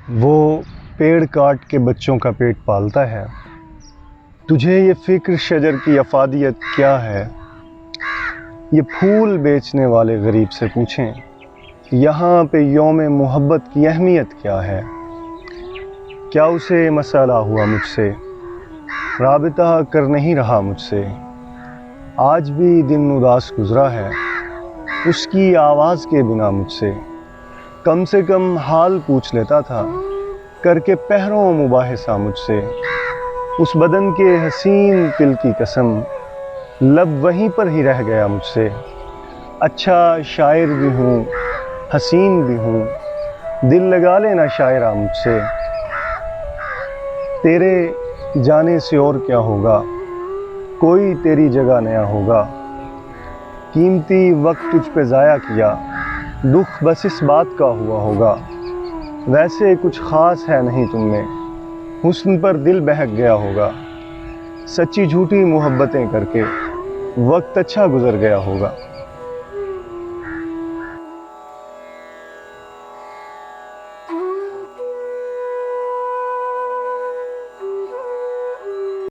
وہ پیڑ کاٹ کے بچوں کا پیٹ پالتا ہے، تجھے یہ فکر شجر کی افادیت کیا ہے؟ یہ پھول بیچنے والے غریب سے پوچھیں یہاں پہ یوم محبت کی اہمیت کیا ہے؟ کیا اسے مسئلہ ہوا مجھ سے، رابطہ کر نہیں رہا مجھ سے؟ آج بھی دن اداس گزرا ہے اس کی آواز کے بنا مجھ سے، کم سے کم حال پوچھ لیتا تھا کر کے پہروں مباحثہ مجھ سے۔ اس بدن کے حسین دل کی قسم، لب وہیں پر ہی رہ گیا مجھ سے۔ اچھا شاعر بھی ہوں حسین بھی ہوں، دل لگا لینا شاعرہ مجھ سے۔ تیرے جانے سے اور کیا ہوگا، کوئی تیری جگہ نیا ہوگا۔ قیمتی وقت تجھ پہ ضائع کیا، دکھ بس اس بات کا ہوا ہوگا۔ ویسے کچھ خاص ہے نہیں تم میں، حسن پر دل بہک گیا ہوگا۔ سچی جھوٹی محبتیں کر کے وقت اچھا گزر گیا ہوگا۔